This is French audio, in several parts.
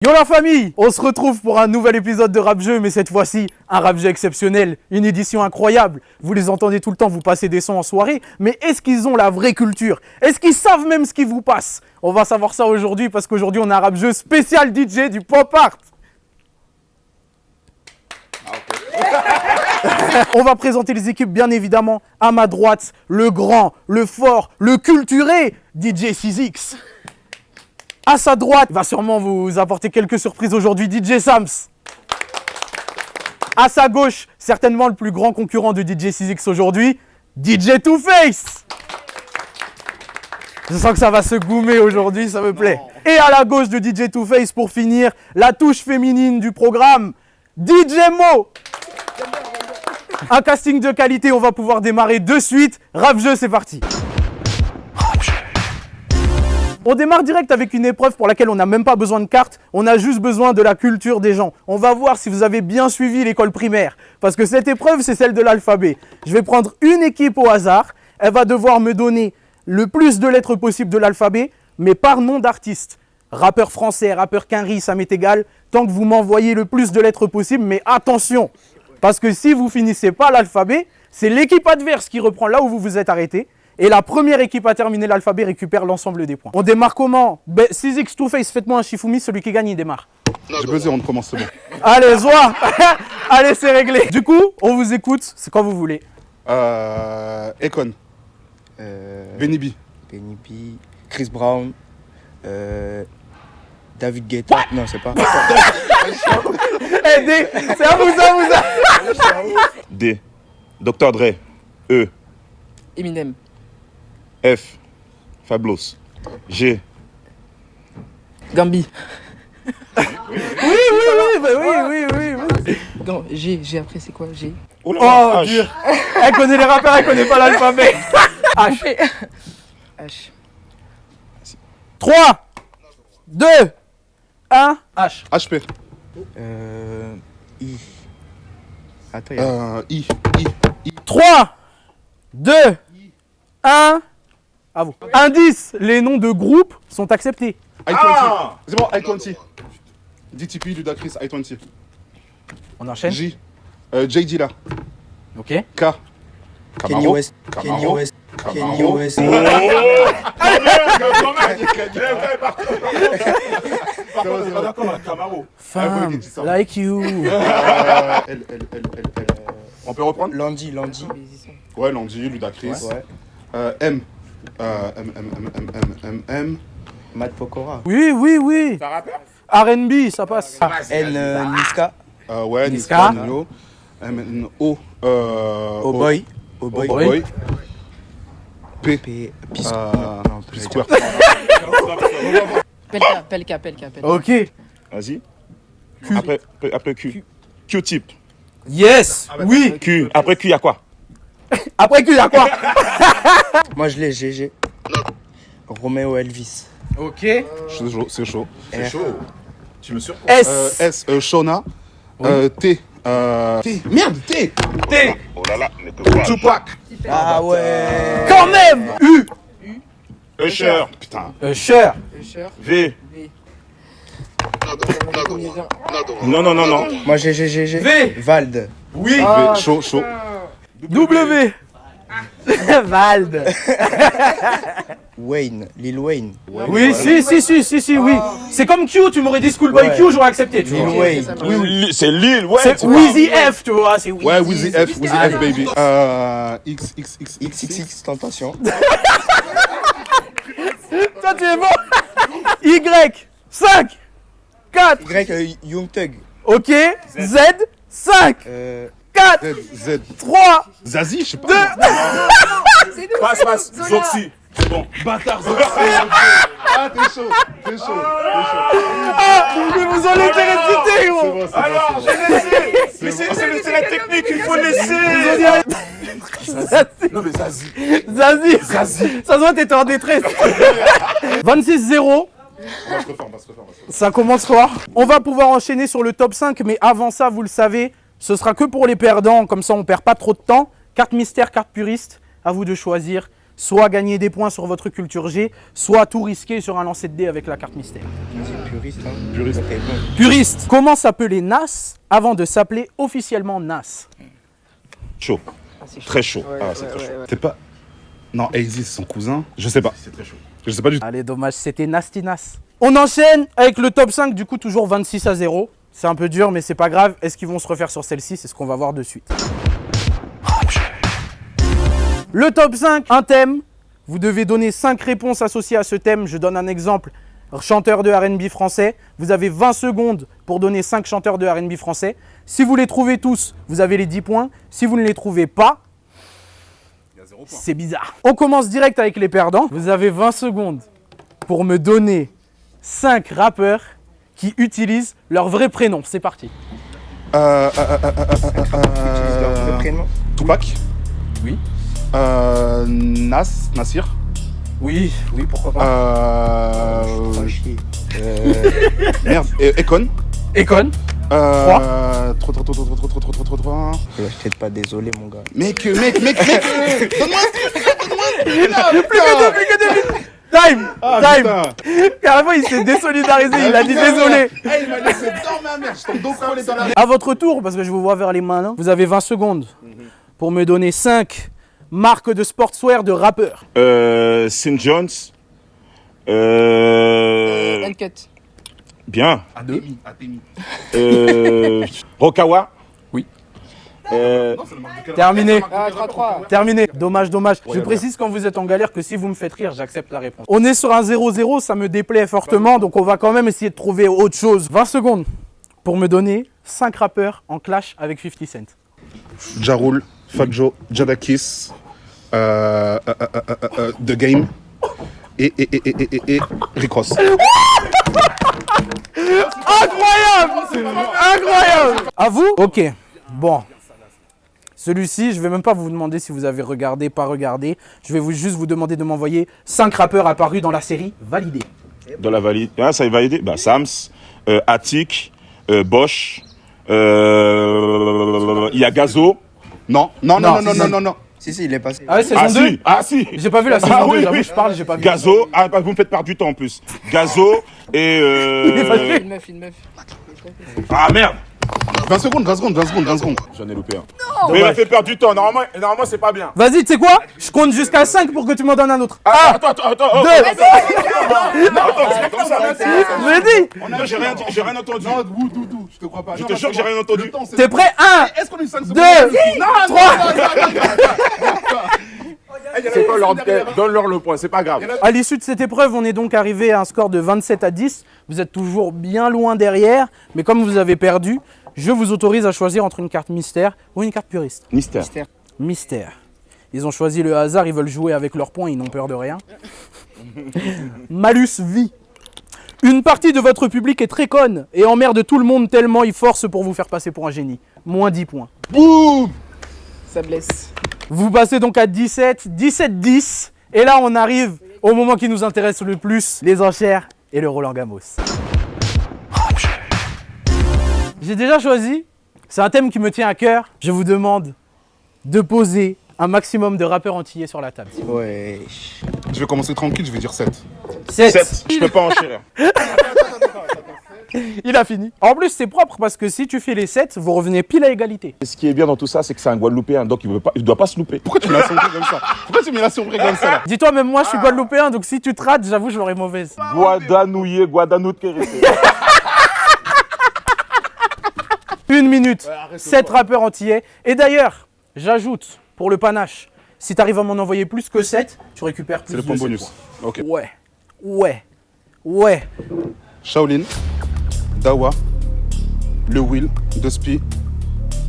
Yo la famille, on se retrouve pour un nouvel épisode de Rap Jeu, mais cette fois-ci, un Rap Jeu exceptionnel, une édition incroyable. Vous les entendez tout le temps, vous passez des sons en soirée, mais est-ce qu'ils ont la vraie culture? Est-ce qu'ils savent même ce qui vous passe? On va savoir ça aujourd'hui, parce qu'aujourd'hui, on a un Rap Jeu spécial DJ du Pop Art. On va présenter les équipes, bien évidemment. À ma droite, le grand, le fort, le culturé, DJ 6X. À sa droite, va sûrement vous apporter quelques surprises aujourd'hui, DJ Sams. À sa gauche, certainement le plus grand concurrent de DJ 6X aujourd'hui, DJ Two Face. Je sens que ça va se goumer aujourd'hui, ça me plaît. Et à la gauche de DJ Two Face, pour finir, la touche féminine du programme, DJ Mo. Un casting de qualité, on va pouvoir démarrer de suite. Rap Jeu, c'est parti. On démarre direct avec une épreuve pour laquelle on n'a même pas besoin de carte, on a juste besoin de la culture des gens. On va voir si vous avez bien suivi l'école primaire, parce que cette épreuve, c'est celle de l'alphabet. Je vais prendre une équipe au hasard, elle va devoir me donner le plus de lettres possible de l'alphabet, mais par nom d'artiste. Rappeur français, rappeur quinri, ça m'est égal, tant que vous m'envoyez le plus de lettres possible, mais attention, parce que si vous finissez pas l'alphabet, c'est l'équipe adverse qui reprend là où vous vous êtes arrêté. Et la première équipe à terminer l'alphabet récupère l'ensemble des points. On démarre comment? 6X Two Face, faites-moi un Shifumi, celui qui gagne, il démarre. J'ai buzzé, on commence, c'est bon. Allez, Zoa. Allez, c'est réglé. Du coup, on vous écoute, c'est quand vous voulez. Econ. Benny B. Benny B, Chris Brown, David Guetta. Non, c'est pas. Eh, D, c'est à vous, D. Dr. Dre. E. Eminem. F. Fablos. G. Gambi. Oui. Non, G après c'est quoi? G. Oh, là, Oh, H. dur. Elle connaît les rappeurs, elle connaît pas l'alphabet. H. H. 3, 2, 1, H. HP. I. Attends, il y a... I. 3, 2, 1, à vous. Indice, les noms de groupes sont acceptés. I20. Ah. C'est bon, I20. DTP, Ludacris, I20. On enchaîne. J. JD là. Ok. K. Kanye Camaro. West. Kanye West. Kanye Camaro. West. Femme, like you. L. On peut reprendre? Landy. Ouais, Landy, Ludacris. Ouais. M. M. Matt Pokora. Oui. R&B, ça passe. N. Niska. Ouais, Niska. Nino. O. Oh boy. Boy. P. Pisco. P Square. Pelka. Ok. Vas-y. Après Q. Q-tip. Yes. Oui. Q. Après Q, il y a quoi? Après Q, il y a quoi? Moi je l'ai, GG. Romeo Elvis. Ok. C'est chaud. R. Tu me surprends. S. S. Shona. T. Merde, T. Oh là là, ne peux pas. Tupac. Ah ouais. Quand même. U. Usher. Putain. Cher. V. Non. Moi j'ai GG. V. Vald. Oui. Chaud. W. Vald. Wayne. Lil Wayne. Oui, si, oui. C'est comme Q, tu m'aurais dit Schoolboy Ouais. Q, j'aurais accepté, tu Lil vois. Wayne. Oui, c'est Lil, ouais. C'est Wheezy F, tu vois, c'est Wheezy. Ouais, Wheezy F, baby. XXX Tentation. Toi, tu es bon. Y. 5. 4. Young Thug. Ok. Z. 5. 4. Z. 3. Zazie, je sais pas. 2. Passe. Zoxy. C'est bon. Bâtard, Zoxy. Ah, t'es chaud. Ah, mais vous en laissez réciter, gros. Alors, j'ai laissé. Mais c'est la technique, il faut laisser. Non, mais Zazie. Zazie. Ça se voit, t'étais en détresse. 26-0. On va se refaire. Ça commence fort. On va pouvoir enchaîner sur le top 5, mais avant ça, vous le savez, ce sera que pour les perdants, comme ça on perd pas trop de temps. Carte mystère, carte puriste, à vous de choisir soit gagner des points sur votre culture G, soit tout risquer sur un lancer de dés avec la carte mystère. C'est puriste, hein. Puriste. Ok, bon. Puriste, comment s'appeler Nas avant de s'appeler officiellement Nas? Chaud. Très chaud. Ah, c'est très chaud. C'est pas. Non, AZ, c'est son cousin. Je sais pas. C'est très chaud. Je sais pas du tout. Allez, dommage, c'était Nasty Nas. On enchaîne avec le top 5, du coup toujours 26-0. C'est un peu dur, mais c'est pas grave. Est-ce qu'ils vont se refaire sur celle-ci? C'est ce qu'on va voir de suite. Le top 5, un thème. Vous devez donner 5 réponses associées à ce thème. Je donne un exemple. Chanteur de R&B français. Vous avez 20 secondes pour donner 5 chanteurs de R&B français. Si vous les trouvez tous, vous avez les 10 points. Si vous ne les trouvez pas, c'est bizarre. On commence direct avec les perdants. Vous avez 20 secondes pour me donner 5 rappeurs qui utilisent leur vrai prénom. C'est parti. Utilise leur vrai prénom. Tupac. Oui. Nassir. Oui, pourquoi pas. Faut chier. Merde. Econ. Econ. Trop. Je vais peut-être pas désolé, mon gars. Mec. Donne-moi Time. Time. putain. Carrément, il s'est désolidarisé. Il a dit désolé. Il m'a laissé dans ma merde. Je tombe donc collé dans la merde. À votre tour, parce que je vous vois vers les mains là. Vous avez 20 secondes pour me donner 5 marques de sportswear de rappeurs. St. John's. Uncut. Bien. Atemi. Rokawa. Oui. Terminé. Ah, 3-3. Terminé. Dommage. Je précise quand vous êtes en galère que si vous me faites rire, j'accepte la réponse. On est sur un 0-0, ça me déplaît fortement, donc on va quand même essayer de trouver autre chose. 20 secondes pour me donner 5 rappeurs en clash avec 50 Cent. Ja Rule, Fat Joe, Jadakiss, The Game et Rick Ross. Incroyable. À vous? Ok. Bon. Celui-ci, je vais même pas vous demander si vous avez regardé, pas regardé. Je vais juste vous demander de m'envoyer 5 rappeurs apparus dans la série validée. Dans la valide. Ah, ça est validé. Bah, Sams. Attic. Bosch. Il y a Gazo. Non. Si, il est passé. Ah ouais, saison Ah 2? si. Ah si. J'ai pas vu la saison 2, j'avoue, je parle, j'ai pas vu. Gazo. Ah, bah, vous me faites perdre du temps en plus. Gazo et. Une meuf. Ah merde. 20 secondes. J'en ai loupé un. Mais il m'a fait perdre du temps. Normalement c'est pas bien. Vas-y, tu sais quoi? Je compte jusqu'à 5 pour que tu m'en donnes un autre. Ah, attends. 2. Attends, c'est pas comme ça. Je l'ai dit. Non, j'ai rien entendu. Non, Doudou, je te crois pas. Je te jure que j'ai rien entendu. T'es prêt? 1, Est-ce qu'on a eu 5 secondes? 2, 3. C'est pas leur... Donne-leur le point, c'est pas grave. À l'issue de cette épreuve, on est donc arrivé à un score de 27-10. Vous êtes toujours bien loin derrière, mais comme vous avez perdu, je vous autorise à choisir entre une carte mystère ou une carte puriste. Mystère. Mystère. Ils ont choisi le hasard, ils veulent jouer avec leurs points, ils n'ont peur de rien. Malus vie. Une partie de votre public est très conne et emmerde tout le monde tellement il force pour vous faire passer pour un génie. Moins 10 points. Boum. Ça blesse. Vous passez donc à 17, 17-10. Et là, on arrive au moment qui nous intéresse le plus, les enchères et le Roland Gamos. J'ai déjà choisi. C'est un thème qui me tient à cœur. Je vous demande de poser un maximum de rappeurs antillais sur la table. Ouais. Je vais commencer tranquille, je vais dire 7. 7. Je peux pas enchérir. Il a fini. En plus, c'est propre parce que si tu fais les 7, vous revenez pile à égalité. Ce qui est bien dans tout ça, c'est que c'est un Guadeloupéen, donc il ne doit pas se louper. Pourquoi tu me l'as sombré comme ça? Pourquoi tu me l'as sombré comme ça là? Dis-toi, même moi, je suis guadeloupéen, donc si tu te rates, j'avoue, je l'aurais mauvaise. Guadanouillé, Guadanoute Kérissé. 1 minute, 7 rappeurs antillais. Et d'ailleurs, j'ajoute, pour le panache, si tu arrives à m'en envoyer plus que 7, tu récupères plus C'est le de point 7 bonus. Ok. points. Ouais. Shaolin, Dawa, Le Will, Duspi,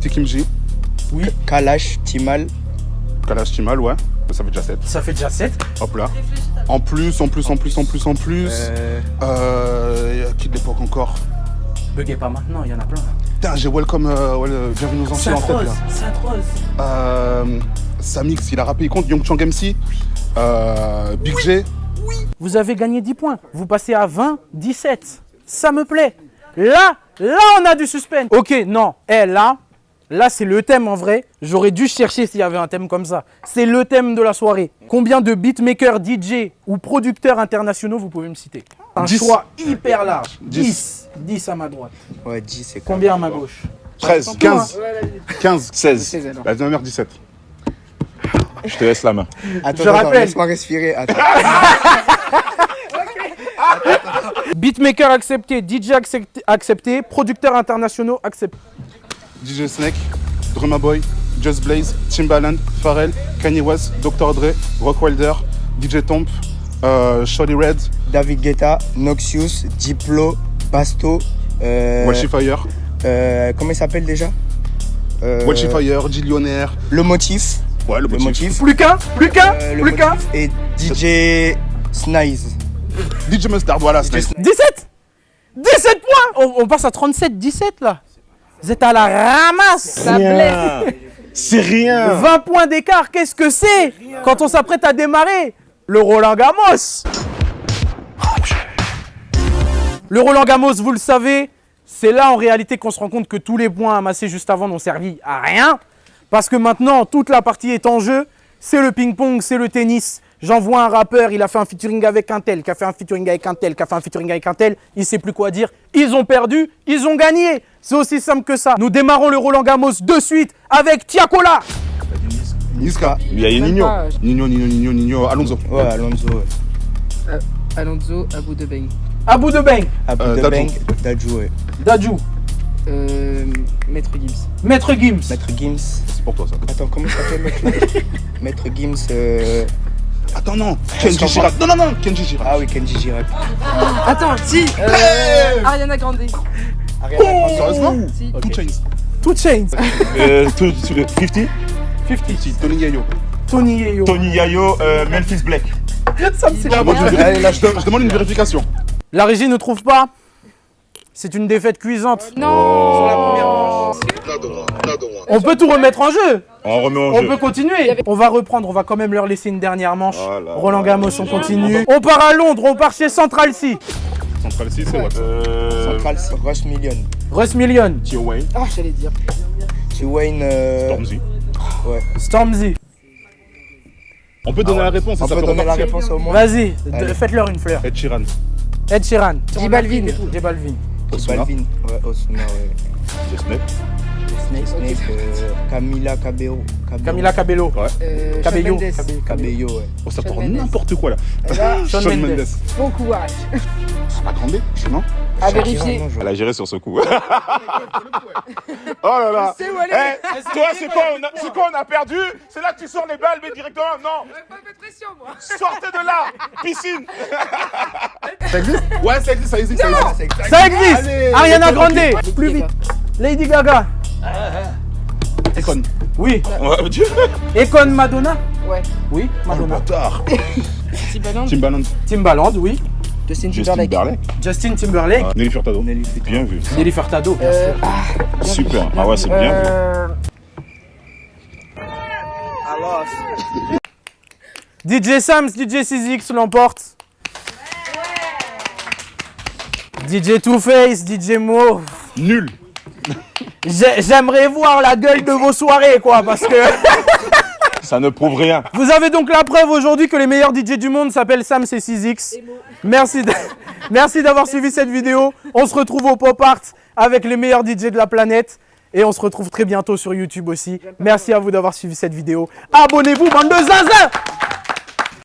Tikimji, Kalash, Timal. Kalash Timal, ouais. Ça fait déjà 7. Ça fait déjà 7. Hop là. En plus. Y'a qui de l'époque encore? Buguez pas maintenant, il y en a plein. Putain, j'ai Welcome, Bienvenue aux Anciens en tête là. Sainte-Rose. Samix, il a rappé, il compte Young Chang MC, Big J. Vous avez gagné 10 points. Vous passez à 20, 17. Ça me plaît. Là, on a du suspense. Ok, non. Là, Là, c'est le thème en vrai. J'aurais dû chercher s'il y avait un thème comme ça. C'est le thème de la soirée. Combien de beatmakers, DJ ou producteurs internationaux vous pouvez me citer? Un 10. choix hyper large. 10. 10 à ma droite. Ouais, 10, c'est Combien à ma gauche? 13, 15. 15. 16. 16 alors. La dernière 17. Je te laisse la main. Attends, Je attends, rappelle. laisse-moi respirer. Attends. Beatmaker accepté, DJ accepté, producteurs internationaux acceptés. DJ Snake, Drumma Boy, Just Blaze, Timbaland, Pharrell, Kanye West, Dr. Dre, Rock Wilder, DJ Tomp, Shawty Red, David Guetta, Noxious, Diplo, Basto. Watchifire, Comment il s'appelle déjà Watchifire, Gillionaire. Le Motif. Ouais, le Le motif. Motif. Plus qu'un, plus qu'un, Le plus qu'un. Motif. Et DJ Snize. DJ Mustard, voilà, Snake. 17 17 points. On passe à 37, 17 là. Vous êtes à la ramasse. Ça blesse. C'est rien. 20 points d'écart, qu'est-ce que c'est quand on s'apprête à démarrer? Le Roland Gamos. Le Roland Gamos, vous le savez, c'est là en réalité qu'on se rend compte que tous les points amassés juste avant n'ont servi à rien. Parce que maintenant, toute la partie est en jeu. C'est le ping-pong, c'est le tennis. J'envoie un rappeur, il a fait un featuring avec un tel, qui a fait un featuring avec un tel, qui a fait un featuring avec un tel. Il sait plus quoi dire. Ils ont perdu, ils ont gagné. C'est aussi simple que ça. Nous démarrons le Roland Gamos de suite avec Tiakola. Niska. Il y a Même Nino. pas, Nino, Alonso. Ouais, Alonso. Ouais. Alonso, Abou Debeng. Abou Debeng, Abou Dadju. Debeng, Dadju, ouais. Dadju, Maître Gims. Maître Gims, Maître Gims. C'est pour toi ça. Attends, comment il s'appelle l'autre là Maître Gims. Attends, non. Kenji Girac. Non, Kenji Girac. Ah oui, Kenji Girac. Attends, si. Ariana Grande. Ariana Grande. Sérieusement Si. Two Chains. 2 Chainz, 50. 50, Tony Yayo. Tony Yayo. Tony Yayo, Memphis Black. Ça me fait Moi, je, Allez, là, je demande une vérification. La régie ne trouve pas. C'est une défaite cuisante. Non. Sur la première manche. On peut tout remettre en jeu. On remet en On jeu. peut continuer. On va reprendre. On va quand même leur laisser une dernière manche. Voilà. Roland Gamos, on continue. On part à Londres. On part chez Central C. Central 6, c'est what? Central C, Rush Million. Russ Million. Tio Wayne. Ah, j'allais dire. T-Wayne. Stormzy. Stormzy. On peut donner la réponse, On ça peut peut donner la repartir. réponse au moins. Vas-y, Allez. faites-leur une fleur. Ed Sheeran. Ed Sheeran. J Balvin. J Balvin. Ozuna. Balvin. Ouais, Osuna, ouais. Snap. Snake. Camila Cabello. Camila Cabello. Ouais. Cabello. Shawn Mendes. Cabello, ouais. Oh, ça Shawn part Mendes. n'importe quoi là. Shawn Shawn Mendes. Mendes. Bon courage. La grande, non? À vérifier. Non, je- Elle a géré sur ce coup. Oh là là. C'est où elle est. Toi, c'est quoi on a perdu? C'est là que tu sors les balles, mais directement. Non. Pas de pression, moi. Sortez de là. Piscine. Ça existe? Ouais, ça existe, ça existe, ça existe. C'est exact. Ça existe. Allez, Ariana ok. Grande. Plus vite. Lady Gaga. Icon. Oui. Ouais, Dieu. Econ Madonna. Ouais. Oui, Oh, le Madonna. bâtard. Timbaland. Timbaland. Timbaland, oui. Justin Justin Timberlake. Timberlake. Justin Timberlake. Nelly Furtado. Nelly Furtado. Bien vu. Nelly Furtado, bien sûr. Super. Ah ouais, c'est bien vu. DJ Sams, DJ CZX l'emporte. DJ Two Face, DJ Mo. Nul. J'aimerais voir la gueule de vos soirées, quoi, parce que Ça ne prouve rien. vous avez donc la preuve aujourd'hui que les meilleurs DJ du monde s'appellent Sams et CZX. Merci d'avoir suivi cette vidéo. On se retrouve au Pop Art avec les meilleurs DJ de la planète. Et on se retrouve très bientôt sur YouTube aussi. Merci à vous d'avoir suivi cette vidéo. Abonnez-vous, bande de zinzin!